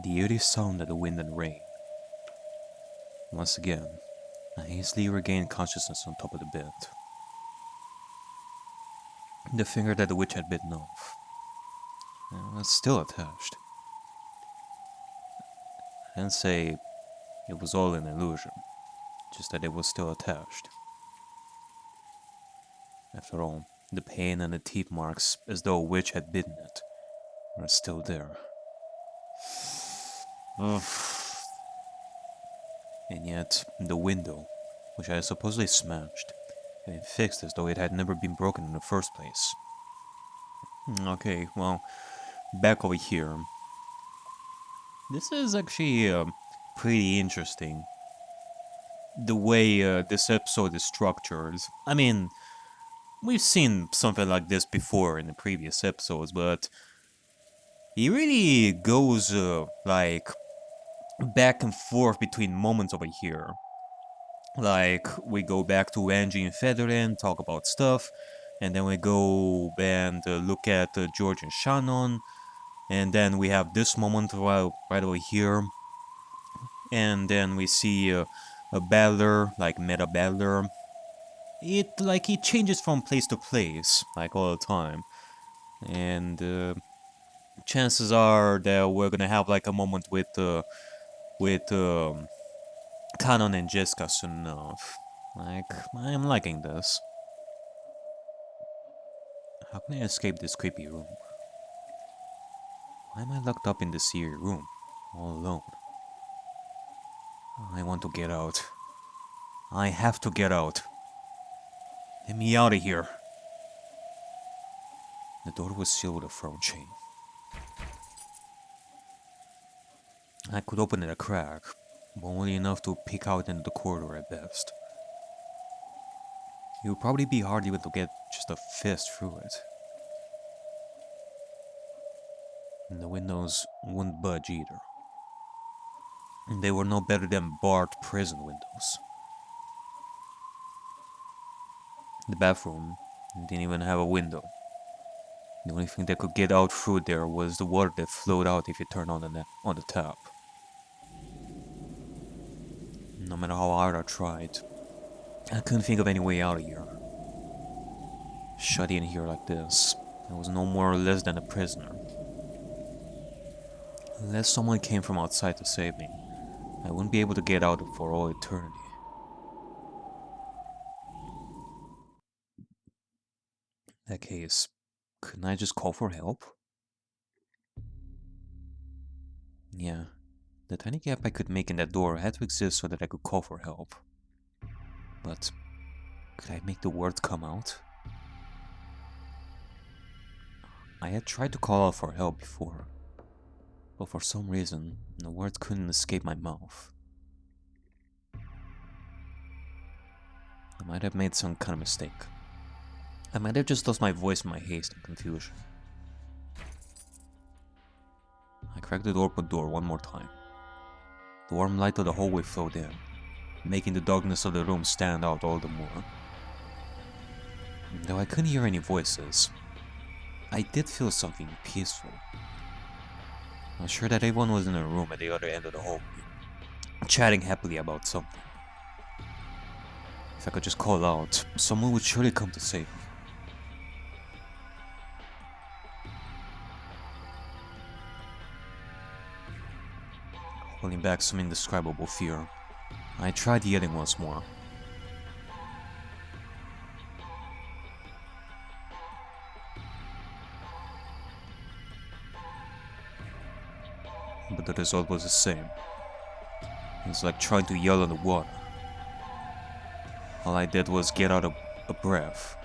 The eerie sound of the wind and rain. Once again, I hastily regained consciousness on top of the bed. The finger that the witch had bitten off was still attached. I didn't say it was all an illusion, just that it was still attached. After all, the pain and the teeth marks, as though a witch had bitten it, were still there. And yet, the window, which I had supposedly smashed, had been fixed as though it had never been broken in the first place. Okay, well, back over here. This is actually pretty interesting. The way this episode is structured. I mean, we've seen something like this before in the previous episodes, but he really goes like back and forth between moments over here. Like, we go back to Angie and Featherin, talk about stuff, and then we go and look at George and Shannon, and then we have this moment right over here, and then we see a battler, like meta battler. It changes from place to place, like all the time, and chances are that we're gonna have like a moment with Kanon and Jessica soon enough. Like, I'm liking this. How can I escape this creepy room? Why am I locked up in this eerie room, all alone? I want to get out. I have to get out. Let me out of here. The door was sealed with a firm chain. I could open it a crack, but only enough to peek out into the corridor at best. It would probably be hard even to get just a fist through it. And the windows wouldn't budge either. And they were no better than barred prison windows. The bathroom didn't even have a window. The only thing that could get out through there was the water that flowed out if you turned on the tap. No matter how hard I tried, I couldn't think of any way out of here. Shut in here like this, I was no more or less than a prisoner. Unless someone came from outside to save me, I wouldn't be able to get out for all eternity. In that case, couldn't I just call for help? Yeah, the tiny gap I could make in that door had to exist so that I could call for help. But could I make the words come out? I had tried to call out for help before, but for some reason, the words couldn't escape my mouth. I might have made some kind of mistake. I might have just lost my voice in my haste and confusion. I cracked the door one more time. The warm light of the hallway flowed in, making the darkness of the room stand out all the more. Though I couldn't hear any voices, I did feel something peaceful. I was sure that everyone was in a room at the other end of the hallway, chatting happily about something. If I could just call out, someone would surely come to save me. Holding back some indescribable fear, I tried yelling once more. But the result was the same. It was like trying to yell on the water. All I did was get out of a breath,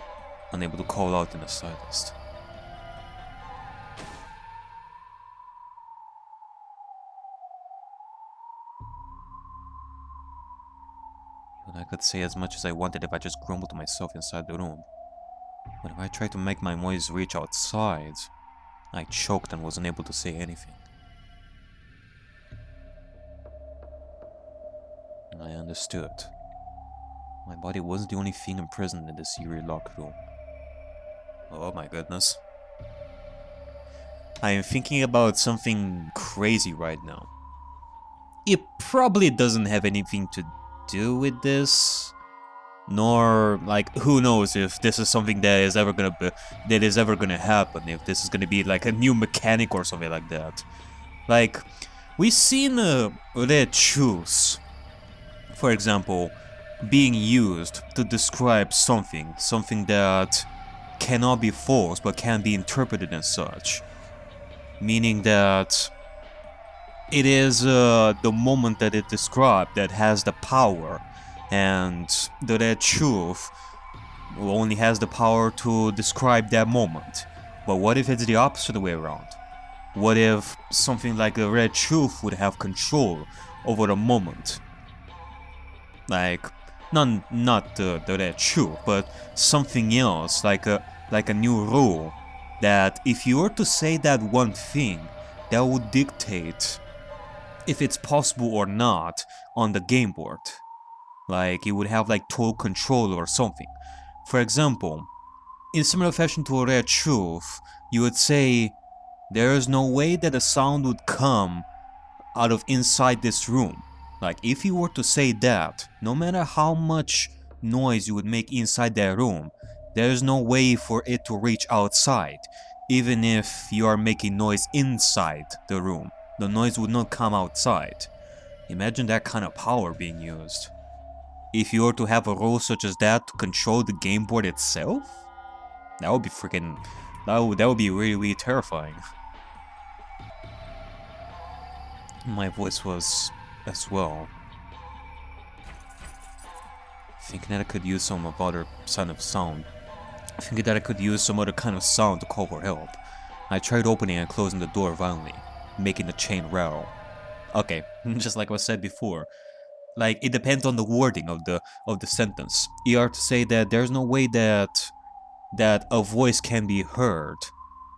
unable to call out in the slightest. I could say as much as I wanted if I just grumbled to myself inside the room. But if I tried to make my voice reach outside, I choked and wasn't able to say anything. I understood. My body wasn't the only thing imprisoned in this eerie locked room. Oh my goodness. I am thinking about something crazy right now. It probably doesn't have anything to do with this, nor like who knows if this is something that is ever gonna happen. If this is gonna be like a new mechanic or something like that. Like we've seen red shoes, for example, being used to describe something that cannot be false but can be interpreted as such. Meaning that it is the moment that it described that has the power, and the red truth only has the power to describe that moment. But what if it's the opposite way around? What if something like the red truth would have control over the moment? Like, not the red truth, but something else, like a new rule, that if you were to say that one thing, that would dictate if it's possible or not on the game board. Like, it would have like total control or something. For example, in similar fashion to a rare truth, you would say, there is no way that a sound would come out of inside this room. Like, if you were to say that, no matter how much noise you would make inside that room, there is no way for it to reach outside. Even if you are making noise inside the room, the noise would not come outside. Imagine that kind of power being used. If you were to have a rule such as that to control the game board itself, that would be freaking... That would be really, really terrifying. My voice was as well. Thinking that I could use some other kind of sound. Thinking that I could use some other kind of sound to call for help. I tried opening and closing the door violently, making the chain rattle. Okay, just like I said before. Like, it depends on the wording of the sentence. You are to say that there's no way that a voice can be heard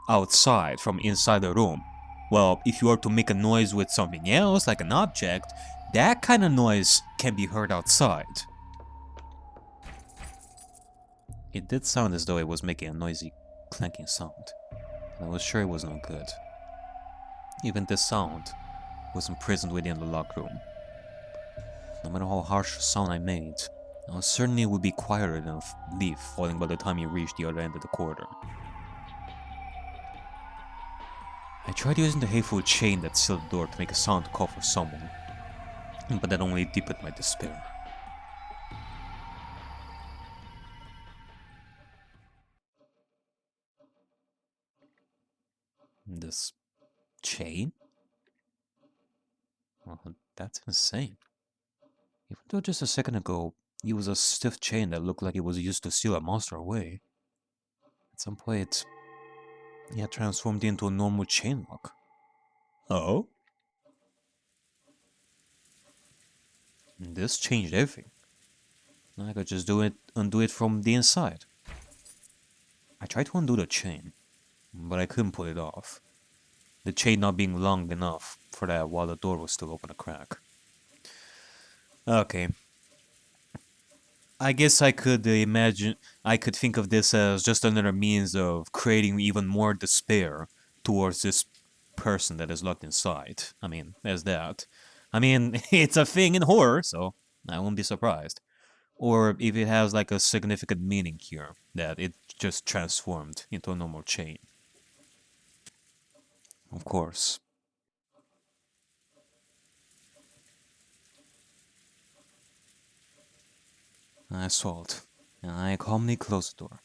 outside from inside the room. Well, if you are to make a noise with something else, like an object, that kind of noise can be heard outside. It did sound as though it was making a noisy, clanking sound, and I was sure it was no good. Even this sound was imprisoned within the locked room. No matter how harsh a sound I made, I was certain it would be quieter than a leaf falling by the time you reached the other end of the corridor. I tried using the hateful chain that sealed the door to make a sound to call for someone, but that only deepened my despair. This chain? Well, that's insane. Even though just a second ago, it was a stiff chain that looked like it was used to seal a monster away, at some point, it had transformed into a normal chain lock. Oh? This changed everything. I could just undo it from the inside. I tried to undo the chain, but I couldn't pull it off. The chain not being long enough for that while the door was still open a crack. Okay. I guess I could think of this as just another means of creating even more despair towards this person that is locked inside. I mean, as that. I mean, it's a thing in horror, so I won't be surprised. Or if it has like a significant meaning here, that it just transformed into a normal chain. Of course. I swallowed, and I calmly closed the door.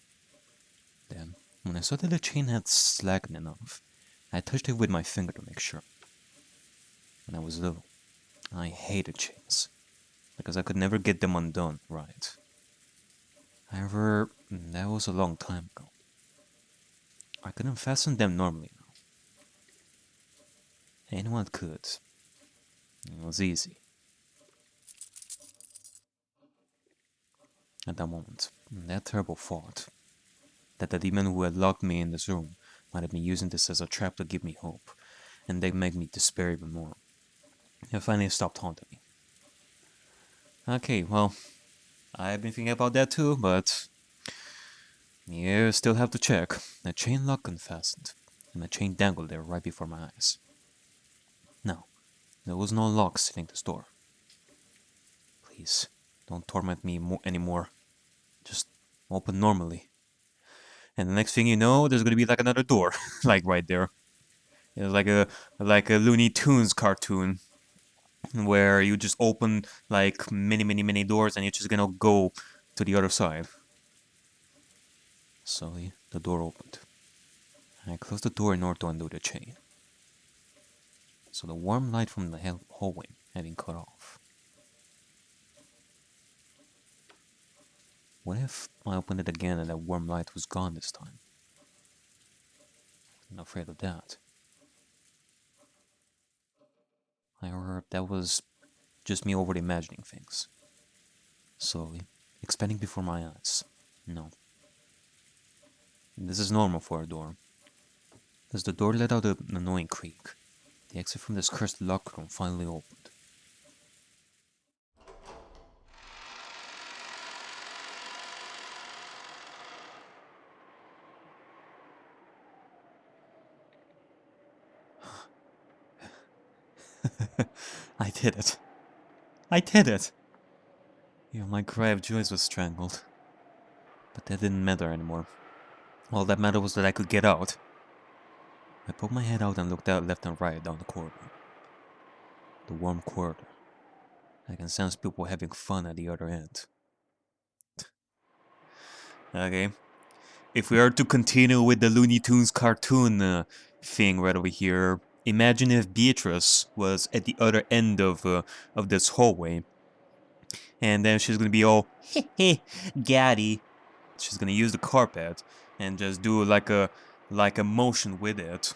Then, when I saw that the chain had slackened enough, I touched it with my finger to make sure. When I was little, I hated chains, because I could never get them undone right. However, that was a long time ago. I couldn't fasten them normally now. Anyone could. It was easy. At that moment, that terrible thought, that the demon who had locked me in this room might have been using this as a trap to give me hope, and then make me despair even more, it finally stopped haunting me. Okay, well, I've been thinking about that too, but you still have to check. The chain lock unfastened. and the chain dangled there right before my eyes. No, there was no lock sealing this door. Please, don't torment me anymore. Just open normally. And the next thing you know, there's gonna be like another door, like right there. It's like a Looney Tunes cartoon, where you just open like many doors, and you're just gonna go to the other side. Slowly, the door opened. I closed the door in order to undo the chain. So the warm light from the hallway had been cut off. What if I opened it again and that warm light was gone this time? I'm afraid of that. However, that was just me overly imagining things. Slowly, expanding before my eyes. No. This is normal for a door. As the door let out an annoying creak, the exit from this cursed locker room finally opened. I did it. I did it! Even my cry of joy was strangled. But that didn't matter anymore. All that mattered was that I could get out. I poked my head out and looked out left and right down the corridor. The warm corridor. I can sense people having fun at the other end. Okay. If we are to continue with the Looney Tunes cartoon thing right over here, imagine if Beatrice was at the other end of this hallway. And then she's gonna be all, heh, gaddy. She's gonna use the carpet and just do like a motion with it,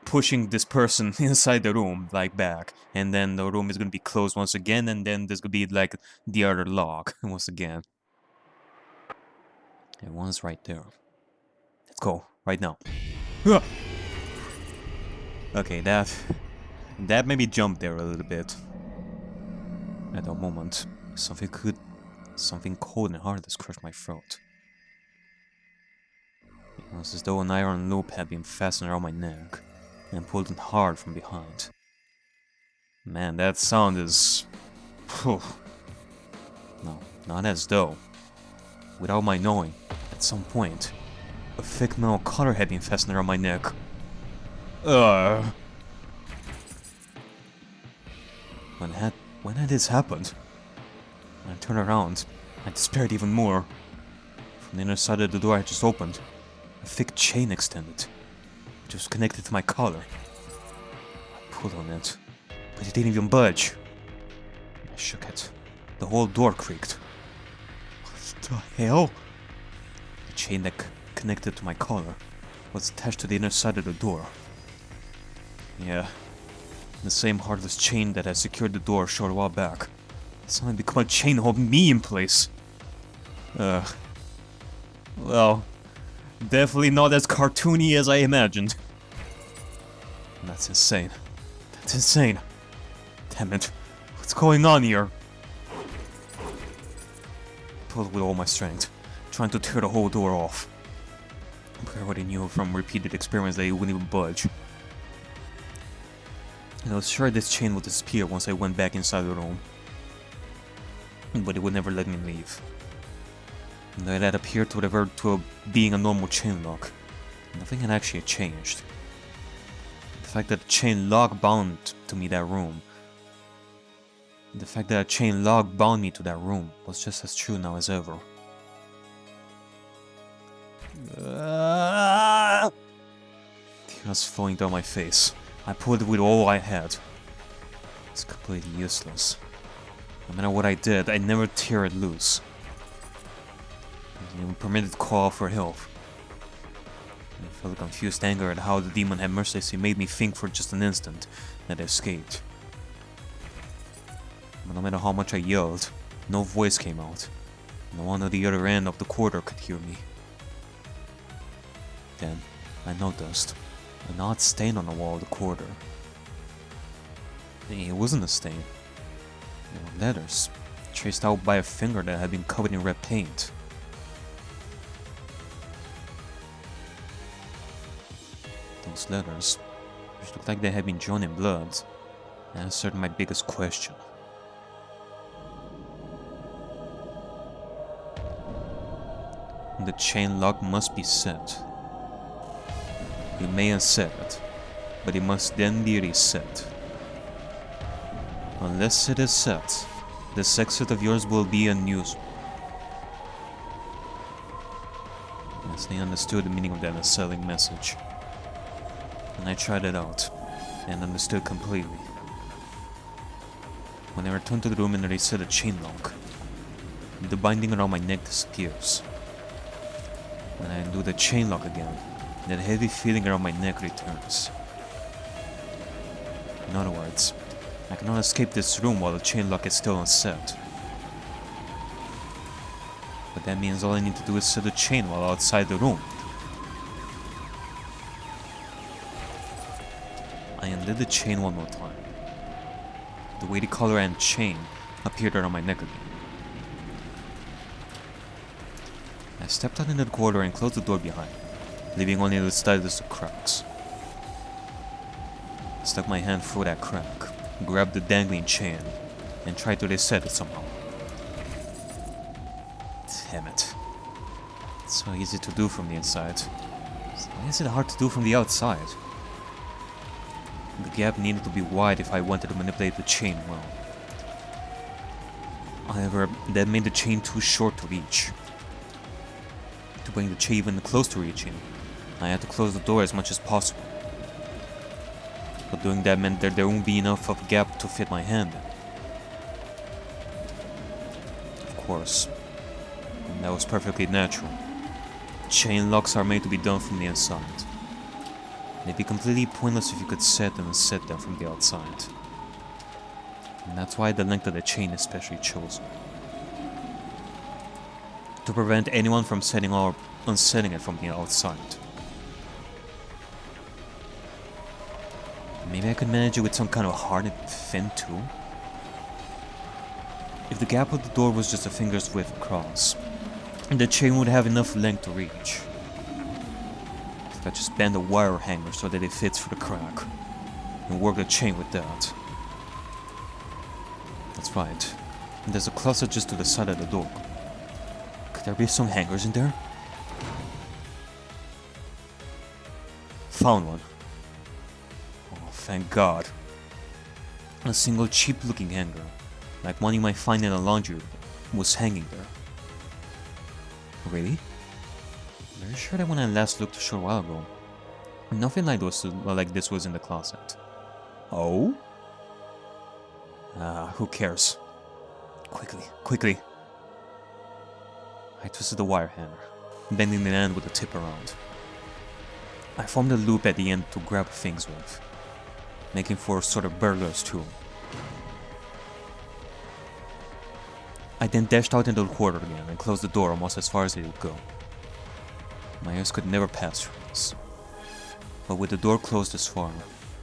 pushing this person inside the room, like back. And then the room is gonna be closed once again, and then there's gonna be like the other lock once again. And one's right there. Let's go, right now. Okay, that made me jump there a little bit. At that moment, something cold and hard crushed my throat. It was as though an iron loop had been fastened around my neck and pulled it hard from behind. Man, that sound is... No, not as though. Without my knowing, at some point, a thick metal collar had been fastened around my neck. When had this happened? When I turned around, I despaired even more. From the inner side of the door I just opened, a thick chain extended, which was connected to my collar. I pulled on it, but it didn't even budge. I shook it. The whole door creaked. What the hell? The chain that connected to my collar was attached to the inner side of the door. Yeah, the same heartless chain that had secured the door a short while back. It suddenly became a chain holding me in place. Well, definitely not as cartoony as I imagined. That's insane. That's insane. Damn it. What's going on here? I pulled with all my strength, trying to tear the whole door off. But I already knew from repeated experiments that it wouldn't even budge. And I was sure this chain would disappear once I went back inside the room. But it would never let me leave. And it had appeared to revert to being a normal chain lock. Nothing had actually changed. The fact that the chain lock bound to me that room. The fact that a chain lock bound me to that room was just as true now as ever. Tears flowing down my face. I pulled it with all I had. It's completely useless. No matter what I did, I never tear it loose. I wasn't even permitted to call for help. I felt a confused anger at how the demon had mercilessly made me think for just an instant that I escaped. But no matter how much I yelled, no voice came out. No one at the other end of the corridor could hear me. Then, I noticed an odd stain on the wall of the corridor. It wasn't a stain. They were letters, traced out by a finger that had been covered in red paint. The Those letters, which looked like they had been drawn in blood, answered my biggest question. The chain lock must be set. You may unset it, but it must then be reset. Unless it is set, this exit of yours will be unusable. Yes, they understood the meaning of that unsettling message. And I tried it out, and understood completely. When I returned to the room and reset the chain lock, the binding around my neck disappears. When I undo the chain lock again, that heavy feeling around my neck returns. In other words, I cannot escape this room while the chain lock is still unset. But that means all I need to do is set the chain while outside the room. I undid the chain one more time. The weighty collar and chain appeared around my neck again. I stepped out into the corridor and closed the door behind me, leaving only the slightest of cracks. I stuck my hand through that crack, grabbed the dangling chain, and tried to reset it somehow. Damn it. It's so easy to do from the inside. So why is it hard to do from the outside? The gap needed to be wide if I wanted to manipulate the chain well. However, that made the chain too short to reach. To bring the chain even close to reaching, I had to close the door as much as possible. But doing that meant that there wouldn't be enough of a gap to fit my hand in. Of course, and that was perfectly natural. Chain locks are made to be done from the inside. They'd be completely pointless if you could set and unset them from the outside. And that's why the length of the chain is specially chosen. To prevent anyone from setting or unsetting it from the outside. Maybe I could manage it with some kind of hardened fin too? If the gap of the door was just a finger's width across, the chain would have enough length to reach. If I just bend the wire hanger so that it fits through the crack, and work the chain with that. That's right, there's a closet just to the side of the door. Could there be some hangers in there? Found one. Oh, thank God. A single cheap-looking hanger, like one you might find in a laundry room, was hanging there. Really? Very sure that when I last looked a short while ago, nothing like this was in the closet. Oh? Who cares? Quickly. I twisted the wire hanger, bending the end with the tip around. I formed a loop at the end to grab things with, making for a sort of burglar's tool. I then dashed out into the corridor again and closed the door almost as far as it would go. My eyes could never pass through this. But with the door closed this far,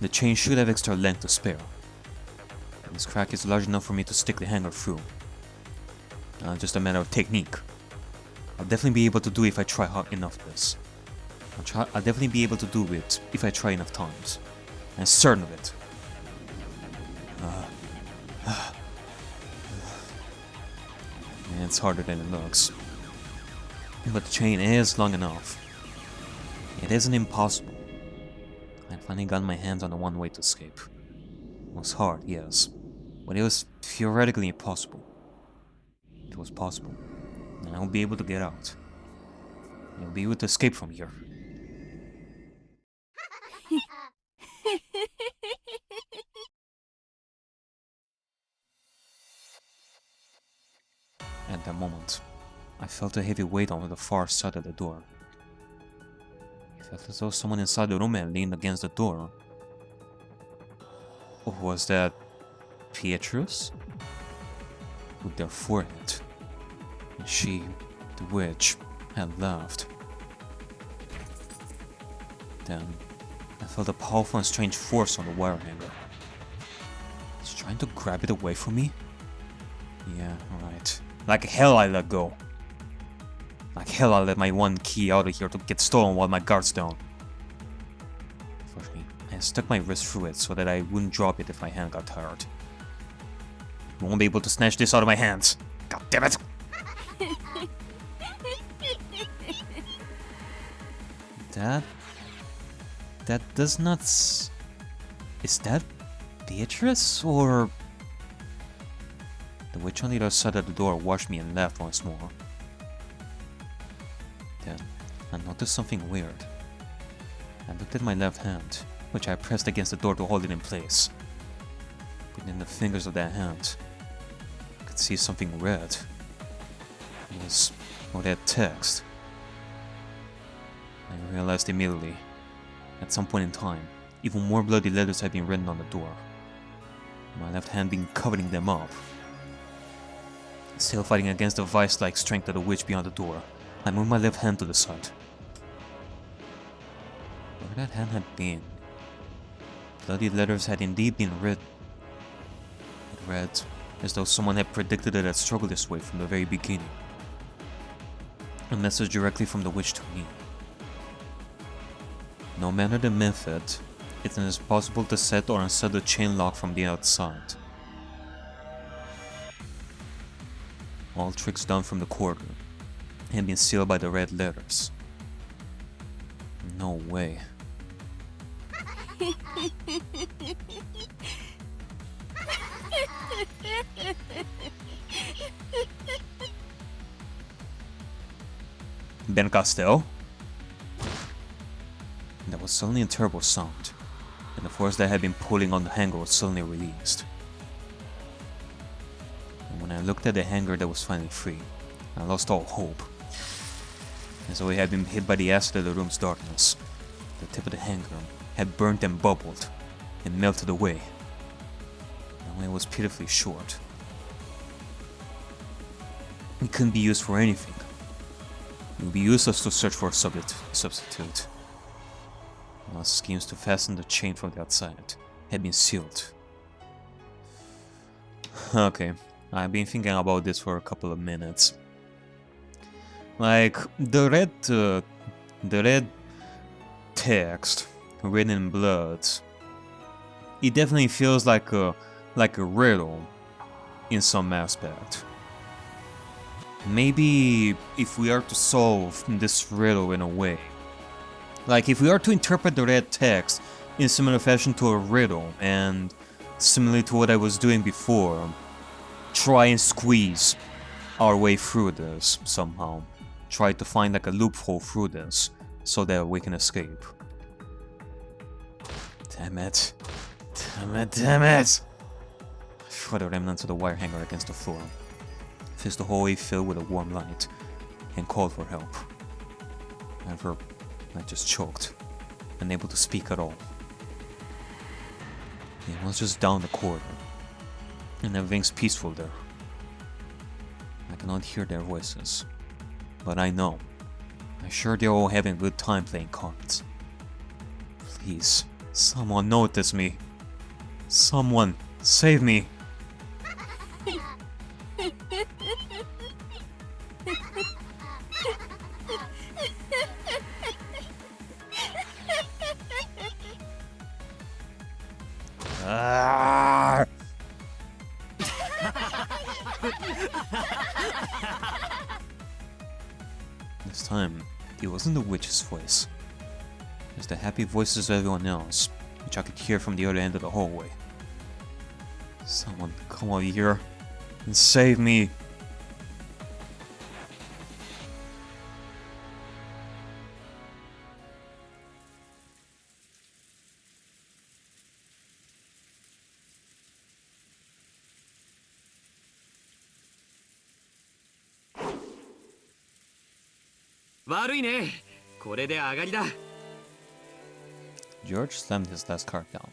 the chain should have extra length to spare. And this crack is large enough for me to stick the hanger through. Just a matter of technique. I'll definitely be able to do it if I try hard enough this. I'll definitely be able to do it if I try enough times. I'm certain of it. It's harder than it looks. But the chain is long enough. It isn't impossible. I finally got my hands on the one way to escape. It was hard, yes, but it was theoretically impossible. It was possible, and I will be able to get out. I'll be able to escape from here. At that moment, I felt a heavy weight on the far side of the door. It felt as though someone inside the room had leaned against the door. Or was that Beatrice? With their forehead. And she, the witch, had laughed. Then, I felt a powerful and strange force on the wire hanger. It's trying to grab it away from me? Yeah, right. Like hell I let go. Like hell I let my one key out of here to get stolen while my guard's down. stuck my wrist through it so that I wouldn't drop it if my hand got tired. You won't be able to snatch this out of my hands. God damn it! That does not Is that Beatrice, or... The witch on the other side of the door watched me and laughed once more. Then, I noticed something weird. I looked at my left hand, which I pressed against the door to hold it in place. Within the fingers of that hand, I could see something red. It was that text. I realized immediately, at some point in time, even more bloody letters had been written on the door. My left hand being covering them up. Still fighting against the vice-like strength of the witch beyond the door, I moved my left hand to the side. Where that hand had been, bloody letters had indeed been written. It read as though someone had predicted it had struggled this way from the very beginning. A message directly from the witch to me. No matter the method, it is possible to set or unset the chain lock from the outside. All tricks done from the corridor had been sealed by the red letters. No way. Ben Castell? That was suddenly a terrible sound, and the force that had been pulling on the hanger was suddenly released. And when I looked at the hanger that was finally free, I lost all hope. As though it had been hit by the acid of the room's darkness, the tip of the hanger had burnt and bubbled, and melted away. Now it was pitifully short. It couldn't be used for anything. It would be useless to search for a substitute. Our schemes to fasten the chain from the outside had been sealed. Okay, I've been thinking about this for a couple of minutes. Like, the red text written in blood, it definitely feels like a riddle in some aspect. Maybe if we are to solve this riddle in a way, like if we are to interpret the red text in similar fashion to a riddle, and similarly to what I was doing before, try and squeeze our way through this somehow. Try to find like a loophole through this so that we can escape. Damn it. Damn it, damn it! I threw the remnants of the wire hanger against the floor, fixed the hallway filled with a warm light, and called for help. However, I just choked, unable to speak at all. It was just down the corridor, and everything's peaceful there. I cannot hear their voices, but I know. I'm sure they're all having a good time playing cards. Please, someone notice me. Someone, save me. Ah! This time, it wasn't the witch's voice. It was the happy voices of everyone else, which I could hear from the other end of the hallway. Someone come over here and save me. George slammed his last card down,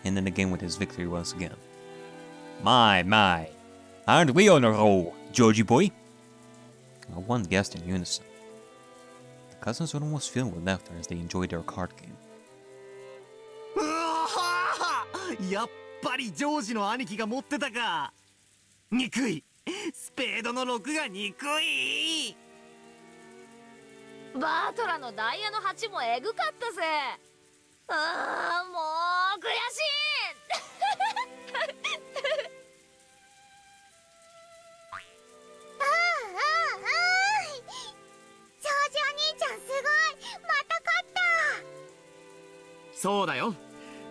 ending the game with his victory once again. My, aren't we on a roll, Georgie boy? One gasped in unison. The cousins were almost filled with laughter as they enjoyed their card game. やっぱりジョージの兄貴が持ってたか。憎い。スペードの6が憎い。バートラのダイヤの8もエグかったぜ。ああ、もう悔しい。ああ、ジョージお兄ちゃんすごい。また勝った。そうだよ。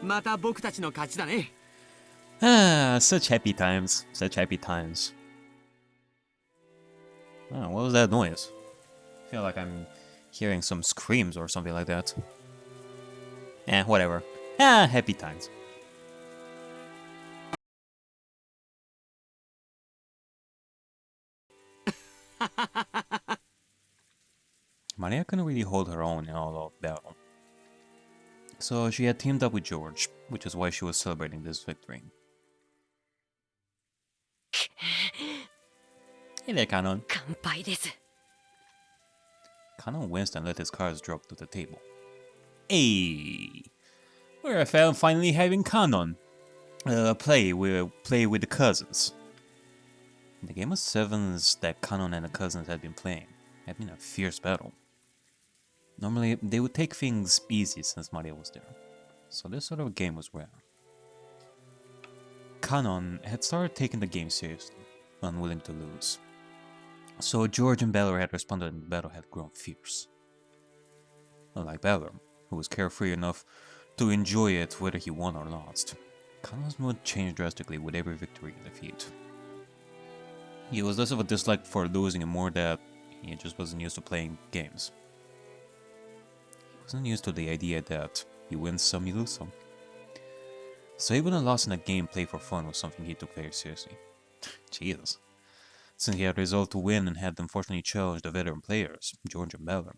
また僕たちの勝ちだね。Ah, such happy times. Such happy times. Oh, what was that noise? I feel like I'm hearing some screams or something like that. Eh, whatever. Ah, happy times. Maria couldn't really hold her own in all out battle. So she had teamed up with George, which is why she was celebrating this victory. Hey there, Kanon. 乾杯です。Kanon winced and let his cards drop to the table. Hey! We're finally having Kanon play with the cousins. The game of sevens that Kanon and the cousins had been playing had been a fierce battle. Normally, they would take things easy since Maria was there, so this sort of game was rare. Kanon had started taking the game seriously, unwilling to lose. So George and Balor had responded and the battle had grown fierce. Unlike Balor, who was carefree enough to enjoy it whether he won or lost, Kanon's mood changed drastically with every victory and defeat. He was less of a dislike for losing and more that he just wasn't used to playing games. He wasn't used to the idea that you win some, you lose some. So even a loss in a game played for fun was something he took very seriously. Jesus. Since he had resolved to win and had unfortunately challenged the veteran players, George and Balor,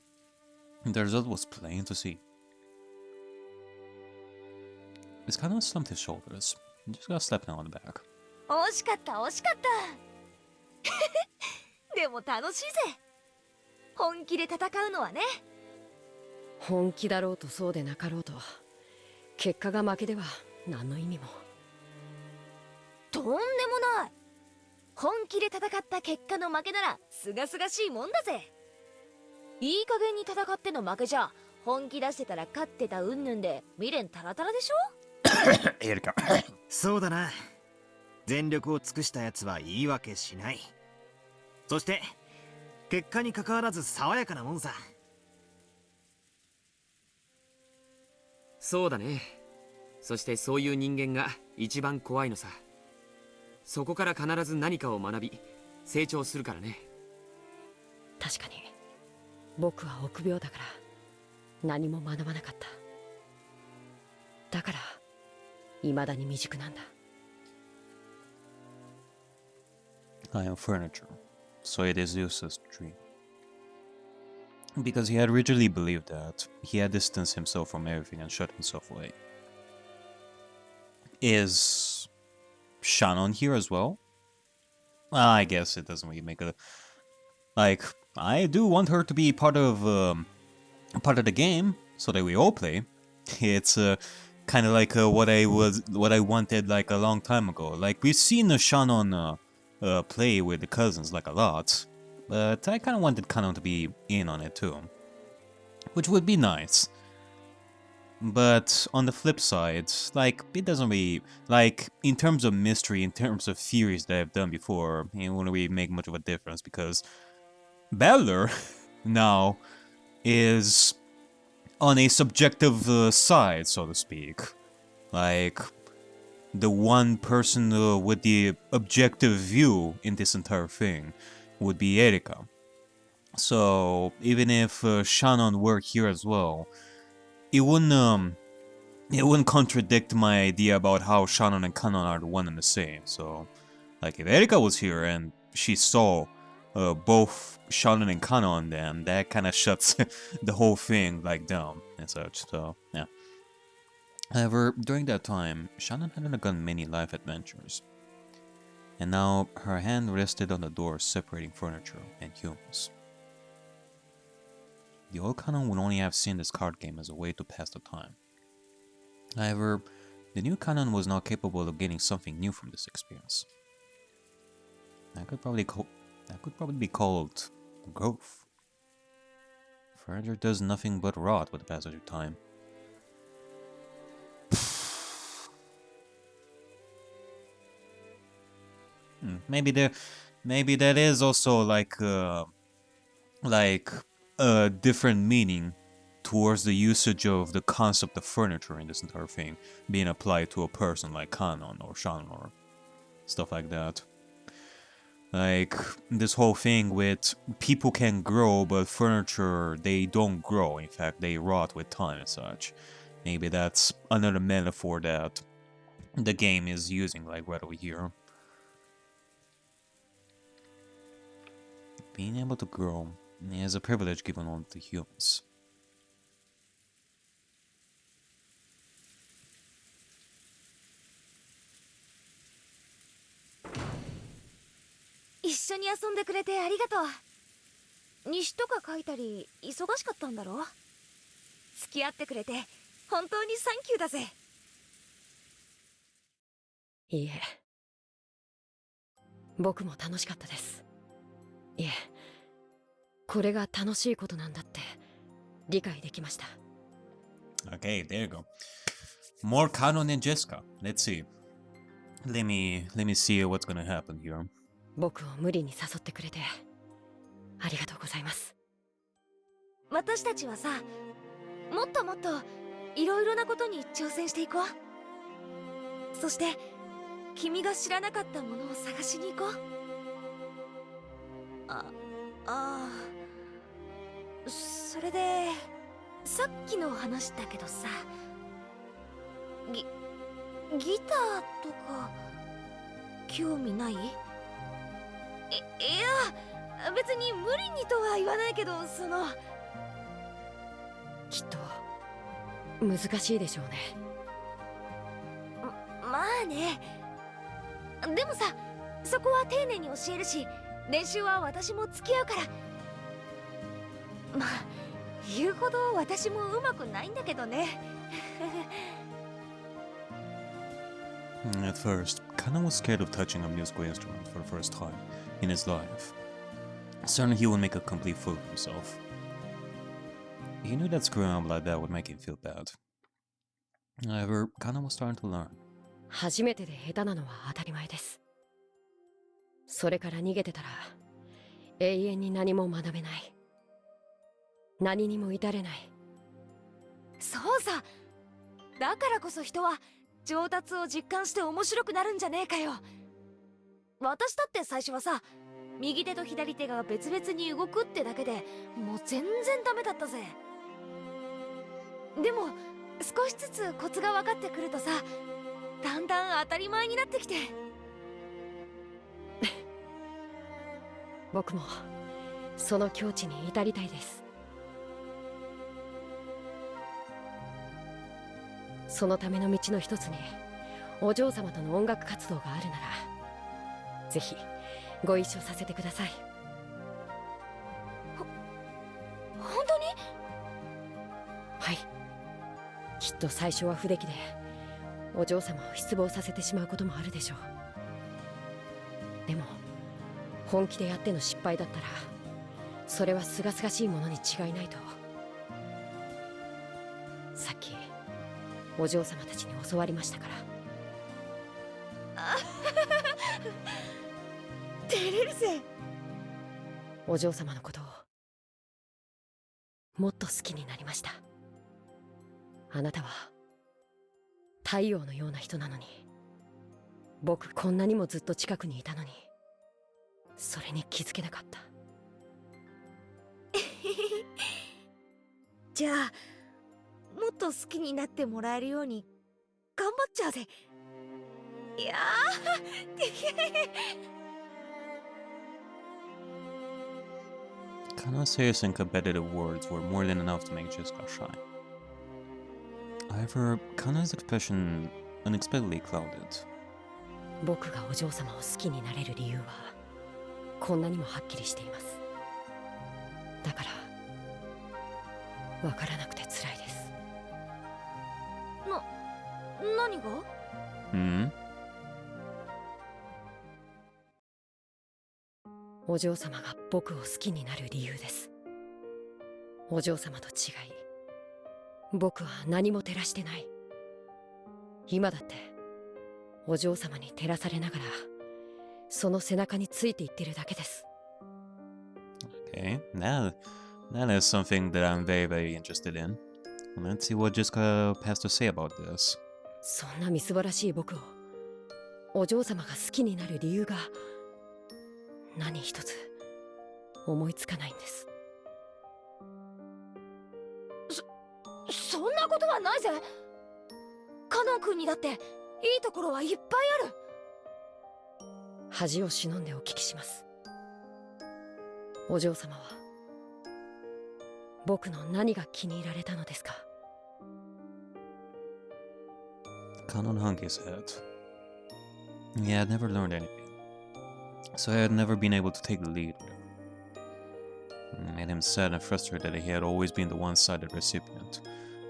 the result was plain to see. His Kanon slumped his shoulders and just got slapped on the back. 惜しかった、惜しかった。でも楽しいぜ。本気で戦うのはね。本気だろうとそうでなかろうと、結果が負けでは何の意味も。とんでもない。本気で戦った結果の負けならすがすがしいもんだぜ。いい加減に戦っての負けじゃ、本気出してたら勝ってたうんぬんで未練タラタラでしょ。そうだな。全力を尽くしたやつは言い訳しない。そして結果に関わらず爽やかなもんさ。そうだね。そしてそういう人間が一番怖いのさ。そこから必ず何かを学び成長するからね。確かに僕は臆病だから何も学ばなかった。だから未だに未熟なんだ。I am furniture, so it is useless to dream. Because he had rigidly believed that he had distanced himself from everything and shut himself away. Is Shannon here as well? I guess it doesn't really make a... Like, I do want her to be part of the game, so that we all play. It's kind of like what I wanted like a long time ago. Like, we've seen Shannon play with the cousins like a lot, but I kind of wanted Kanon to be in on it too, which would be nice. But on the flip side, like, it doesn't really, like, in terms of mystery, in terms of theories that I've done before, it wouldn't really make much of a difference because Balor now is on a subjective side, so to speak. Like, the one person with the objective view in this entire thing would be Erika. So even if Shannon were here as well, it wouldn't contradict my idea about how Shannon and Kanon are the one and the same. So, like, if Erika was here and she saw both Shannon and Kanon, then that kind of shuts the whole thing like down and such. So yeah. However, during that time, Shannon had undergone many life adventures, and now her hand rested on the door separating furniture and humans. The old Kanon would only have seen this card game as a way to pass the time. However, the new Kanon was now capable of getting something new from this experience. That could probably be called growth. Furniture does nothing but rot with the passage of time. maybe that is also like a different meaning towards the usage of the concept of furniture in this entire thing being applied to a person like Kanon or Shan or stuff like that. Like this whole thing with people can grow, but furniture, they don't grow. In fact, they rot with time and such. Maybe that's another metaphor that the game is using, like right over here. Being able to grow is a privilege given only to humans. 一緒に遊んでくれてありがとう。西とか書いたり忙しかったんだろ。付き合ってくれて本当にサンキューだぜ。いいえ、僕も楽しかったです。いえ、これが楽しいことなんだって理解できました。 Okay, there you go. More Kanon and Jessica. Let's see. Let me see what's gonna happen here. 僕を無理に誘ってくれてありがとうございます。私たちはさ、もっともっといろいろなことに挑戦していこう。そして君が知らなかったものを探しに行こう。それでさっきの話だけどさ、ギターとか興味ない？いや、別に無理にとは言わないけど、そのきっと難しいでしょうね。まあね。でもさ、そこは丁寧に教えるし、練習は私も付き合うから。まあ言うほど私もうまくないんだけどね。At first, Kanon was scared of touching a musical instrument for the first time in his life. Certain he would make a complete fool of himself. He knew that screwing up like that would make him feel bad. However, Kanon was starting to learn. 初めてで下手なのは当たり前です。それから逃げてたら永遠に何も学べない。何にも至れない。そうさ。だからこそ人は上達を実感して面白くなるんじゃねえかよ。私だって最初はさ、右手と左手が別々に動くってだけでもう全然ダメだったぜ。でも少しずつコツが分かってくるとさ、だんだん当たり前になってきて。僕もその境地に至りたいです。そのための道の一つにお嬢様との音楽活動があるなら、ぜひご一緒させてください。本当に？はい。きっと最初は不出来でお嬢様を失望させてしまうこともあるでしょう。でも本気でやっての失敗だったら、それは清々しいものに違いないとさっきお嬢様たちに教わりましたから。照れるぜ。お嬢様のことをもっと好きになりました。あなたは太陽のような人なのに、僕こんなにもずっと近くにいたのにそれに気づけなかった。じゃあもっと好きになってもらえるように頑張っちゃうぜ。いやKanon's serious and competitive words were more than enough to make Jessica shy. However, Kanon's expression unexpectedly clouded. 僕がお嬢様を好きになれる理由はこんなにもはっきりしています。だからわからなくて辛いです。何が？お嬢様が僕を好きになる理由です。お嬢様と違い、僕は何も照らしてない。今だってお嬢様に照らされながらその背中についていってるだけです。 Okay, that is something that I'm very, very interested in. Let's see what Jessica has to say about this. そんなみすぼらしい僕をお嬢様が好きになる理由が何一つ思いつかないんです。そんなことはないぜ。カノン君にだっていいところはいっぱいある。恥を忍んでお聞きします。お嬢様は僕の何が気に入られたのですか？ Kanon hung his head. He had never learned anything, so he had never been able to take the lead. It made him sad and frustrated that he had always been the one-sided recipient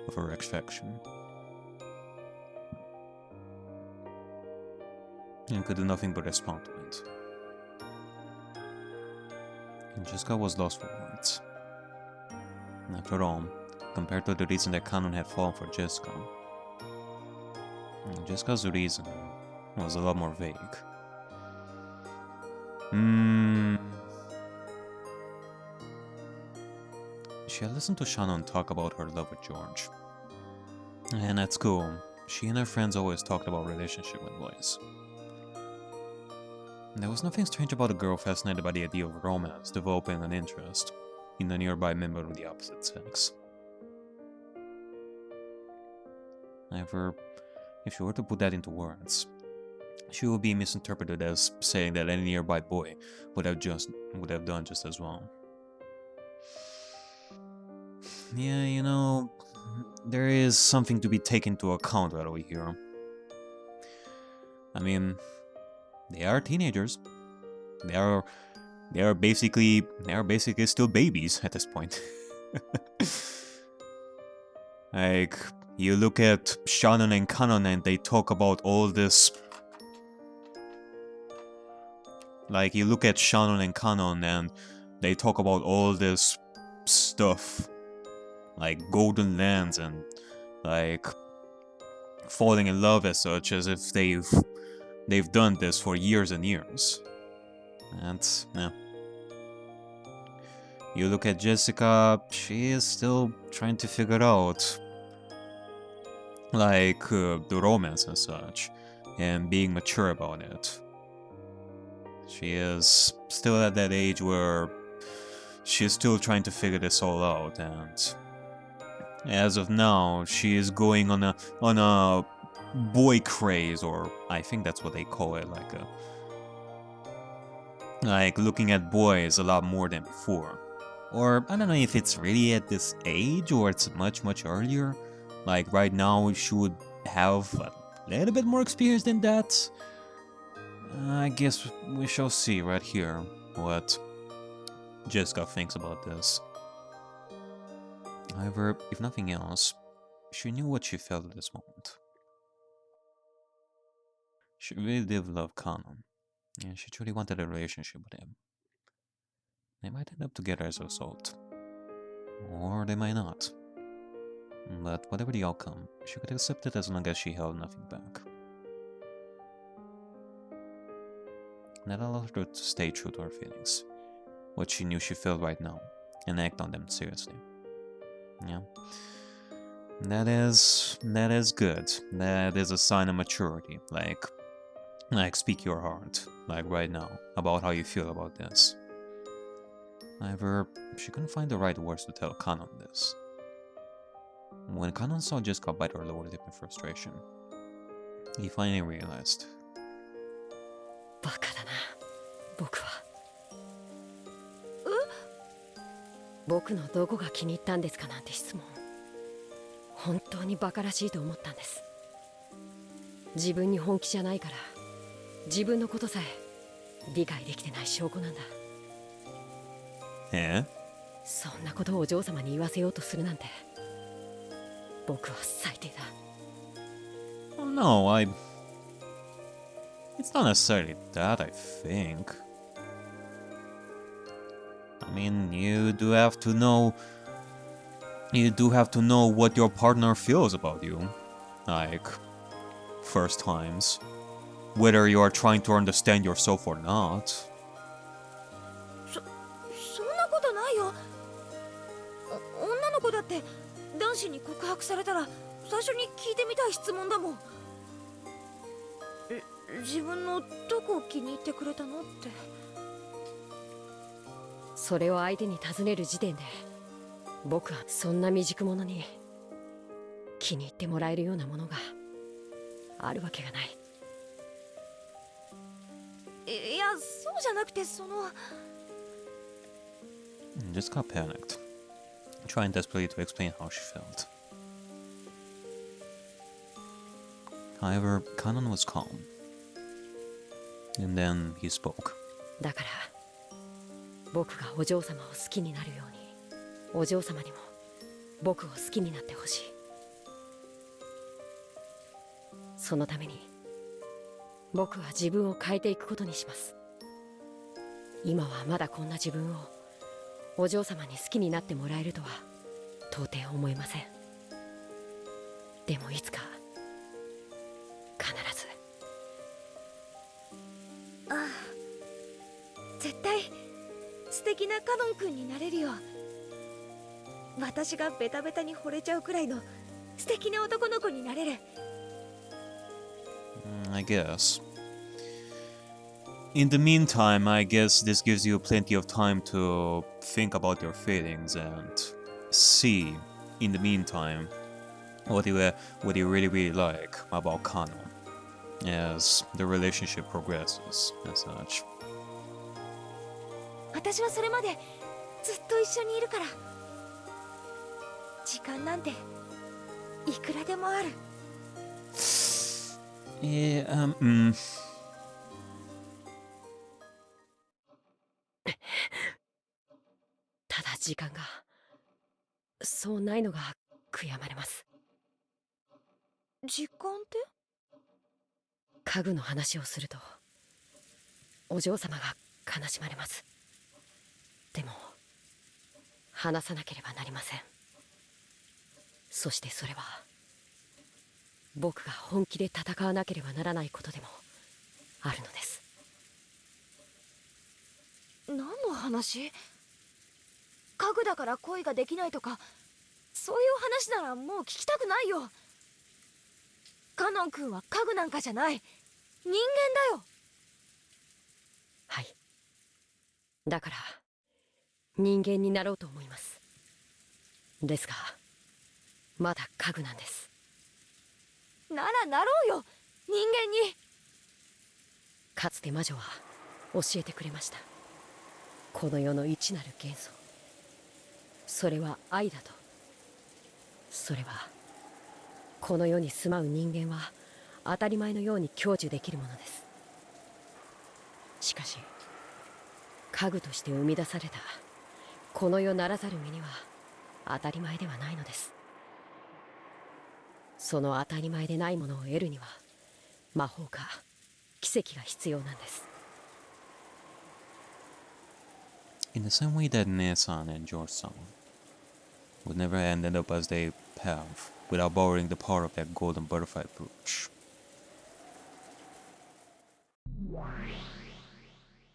of her affection. And could do nothing but respond to it. And Jessica was lost for words. After all, compared to the reason that Kanon had fallen for Jessica, Jessica's reason was a lot more vague. She had listened to Shannon talk about her love with George. And at school, she and her friends always talked about relationship with boys. There was nothing strange about a girl fascinated by the idea of romance developing an interest in a nearby member of the opposite sex. However, if you were to put that into words, she would be misinterpreted as saying that any nearby boy would have done just as well. Yeah, you know, there is something to be taken into account right over here. I mean, they are teenagers. They are basically still babies at this point. Like, you look at Shannon and Kanon and they talk about all this. Like, you look at Shannon and Kanon and they talk about all this stuff. Like golden lands and like falling in love as such, as if they've done this for years and years. And yeah. You look at Jessica, she is still trying to figure out like the romance and such, and being mature about it. She is still at that age where she's still trying to figure this all out, and as of now, she is going on a boy craze, or I think that's what they call it, like looking at boys a lot more than before. Or I don't know if it's really at this age or it's much earlier. Like right now, she would have a little bit more experience than that. I guess we shall see right here what Jessica thinks about this. However, if nothing else, she knew what she felt at this moment. She really did love Kanon, and she truly wanted a relationship with him. They might end up together as a result, or they might not. But whatever the outcome, she could accept it as long as she held nothing back. That allowed her to stay true to her feelings, what she knew she felt right now, and act on them seriously. Yeah. That is good. That is a sign of maturity. Like speak your heart, like right now, about how you feel about this. However, she couldn't find the right words to tell Kanon this. When Kanon saw Jessica bite her lower lip in frustration, he finally realized. バカだな、僕は。僕のどこが気に入ったんですかなんて質問。本当にバカらしいと思ったんです。自分に本気じゃないから、自分のことさえ理解できてない証拠なんだ。そんなことをお嬢様に言わせようとするなんて、僕は最低だ。Oh, no, It's not necessarily that, I think. I mean, you do have to know what your partner feels about you. Like, first times. whether you are trying to understand yourself or not. そんなことないよ。女の子だって男子に告白されたら最初に聞いてみたい質問だもん。自分のどこを気に入ってくれたのって。それを相手に尋ねる時点で僕はそんな未熟者に気に入ってもらえるようなものがあるわけがない。いや、そうじゃなくてその。Just got panicked, trying desperately to explain how she felt. However, Kanon was calm. And then he spoke. だから僕がお嬢様を好きになるようにお嬢様にも僕を好きになってほしい。そのために僕は自分を変えていくことにします。今はまだこんな自分をお嬢様に好きになってもらえるとは到底思えません。でもいつか必ず。ああ、絶対素敵なカノン君になれるよ。私がベタベタに惚れちゃうくらいの素敵な男の子になれる。I guess. In the meantime, I guess this gives you plenty of time to think about your feelings and see, in the meantime, what you really like about Kano as the relationship progresses and such. 私はそれまでずっと一緒にいるから。時間なんていくらでもある。ただ時間がそうないのが悔やまれます。時間って家具の話をするとお嬢様が悲しまれます。でも話さなければなりません。そしてそれは僕が本気で戦わなければならないことでもあるのです。何の話？家具だから恋ができないとかそういう話ならもう聞きたくないよ。カノン君は家具なんかじゃない、人間だよ。はい、だから人間になろうと思います。ですがまだ家具なんです。ならなろうよ、人間に。かつて魔女は教えてくれました。この世の一なる元素、それは愛だと。それはこの世に住まう人間は当たり前のように享受できるものです。しかし家具として生み出されたこの世ならざる身には当たり前ではないのです。その当たり前でないものを得るには魔法か奇跡が必要なんです。In the same way that Ne-san and George-san would never end up as they have without borrowing the power of that golden butterfly brooch.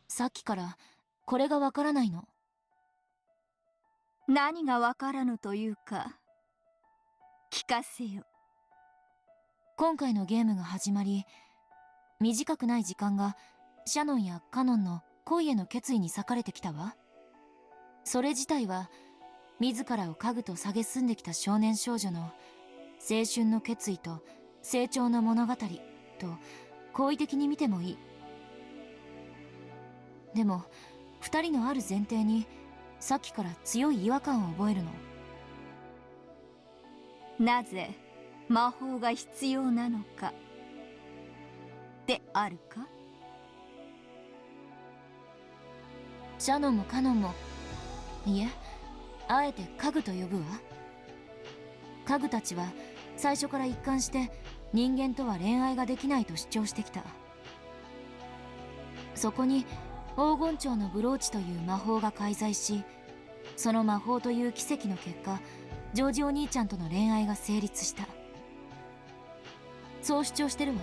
さっきからこれがわからないの。何がわからぬというか聞かせよ。今回のゲームが始まり、短くない時間がシャノンやカノンの恋への決意に割かれてきたわ。それ自体は自らを家具と蔑んできた少年少女の青春の決意と成長の物語と好意的に見てもいい。でも2人のある前提にさっきから強い違和感を覚えるの。なぜ魔法が必要なのかであるか。シャノンもカノンも、いえ、あえて家具と呼ぶわ。家具たちは最初から一貫して人間とは恋愛ができないと主張してきた。そこに黄金蝶のブローチという魔法が介在し、その魔法という奇跡の結果、ジョージお兄ちゃんとの恋愛が成立した。そう主張してるわ。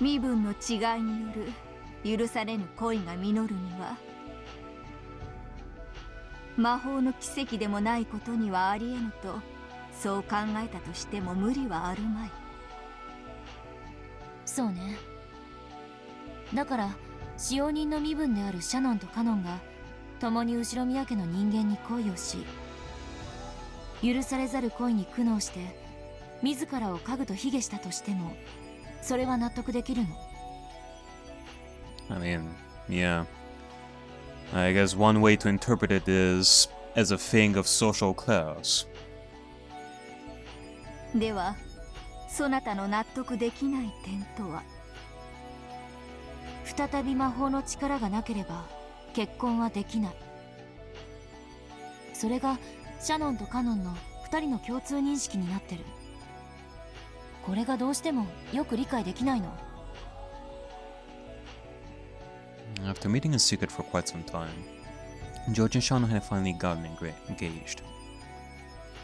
身分の違いによる許されぬ恋が実るには、魔法の奇跡でもないことにはありえぬと、そう考えたとしても無理はあるまい。そうね。だから使用人の身分であるシャノンとカノンが共に後宮家の人間に恋をし、許されざる恋に苦悩して自らを家具と卑下したとしても、それは納得できるの。 I mean, yeah. I guess one way to interpret it is as a thing of social class. では、そなたの納得できない点とは？再び魔法の力がなければ結婚はできない。それがシャノンとカノンの2人の共通認識になってる。これがどうしてもよく理解できないの。 After meeting in secret for quite some time, George and Shannon had finally gotten engaged.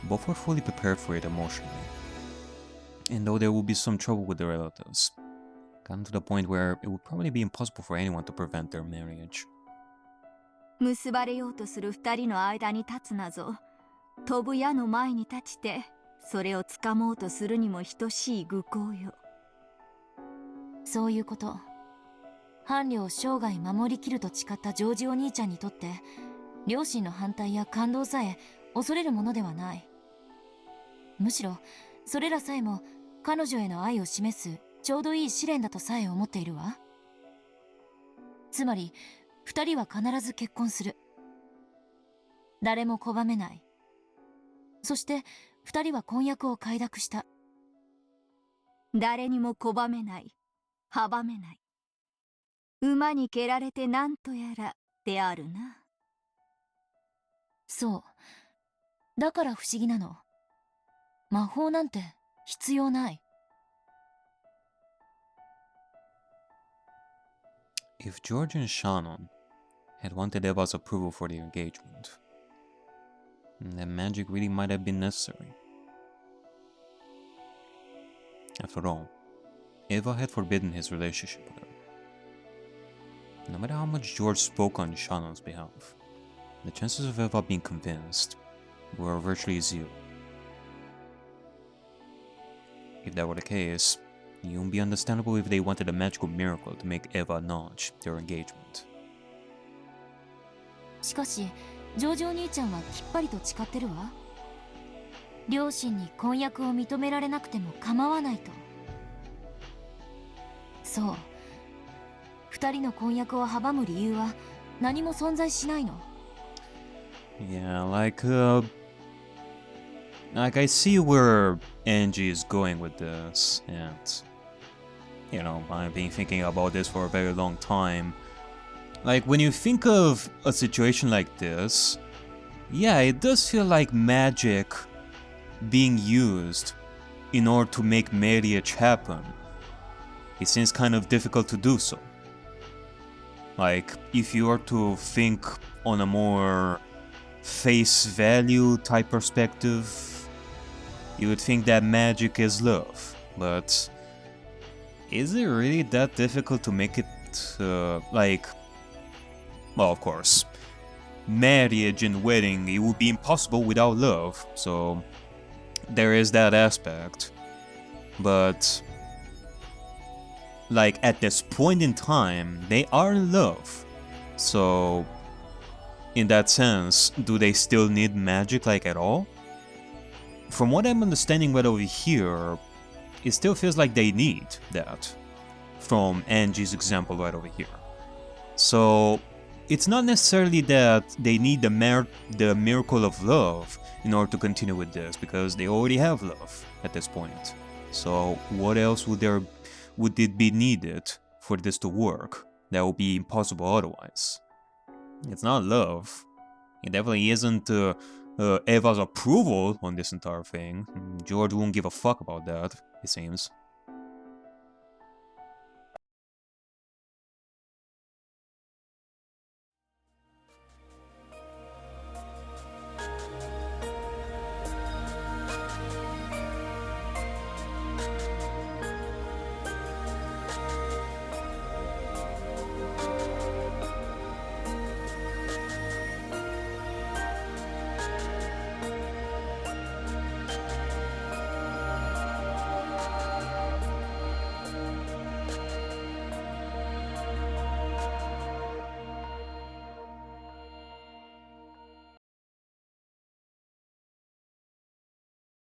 Both were fully prepared for it emotionally. And though there would be some trouble with their relatives, gotten to the point where it would probably be impossible for anyone to prevent their marriage. 結ばれようとする二人の間に立つなぞ。飛ぶ矢の前に立ちて、それを掴もうとするにも等しい愚行よ。そういうこと。伴侶を生涯守りきると誓ったジョージお兄ちゃんにとって、両親の反対や感動さえ恐れるものではない。むしろそれらさえも彼女への愛を示すちょうどいい試練だとさえ思っているわ。つまり二人は必ず結婚する。誰も拒めない。そして二人は婚約を快諾した。誰にも拒めない、阻めない。馬に蹴られてなんとやらであるな。そう。だから不思議なの。魔法なんて必要ない。If George and Shannon had wanted Eva's approval for their engagement, then magic really might have been necessary. After all, Eva had forbidden his relationship with her. No matter how much George spoke on Shannon's behalf, the chances of Eva being convinced were virtually zero. If that were the case, it wouldn't be understandable if they wanted a magical miracle to make Eva notch their engagement. しかしジョージお兄ちゃんはきっぱりと誓ってるわ。両親に婚約を認められなくても構わないと。そう。二人の婚約を阻む理由は何も存在しないの。Yeah, like I see where Angie is going with this, and you know, I've been thinking about this for a very long time. Like, when you think of a situation like this, yeah, it does feel like magic being used in order to make marriage happen. It seems kind of difficult to do so. Like, if you were to think on a more face value type perspective, you would think that magic is love. But is it really that difficult to make it, like... Well, of course, marriage and wedding, it would be impossible without love, so there is that aspect. But, like, at this point in time, they are in love. So, in that sense, do they still need magic, like, at all? From what I'm understanding right over here, it still feels like they need that. From Angie's example right over here. So, it's not necessarily that they need the miracle of love in order to continue with this, because they already have love at this point. So what else would it be needed for this to work? That would be impossible otherwise. It's not love. It definitely isn't Eva's approval on this entire thing. George won't give a fuck about that, it seems.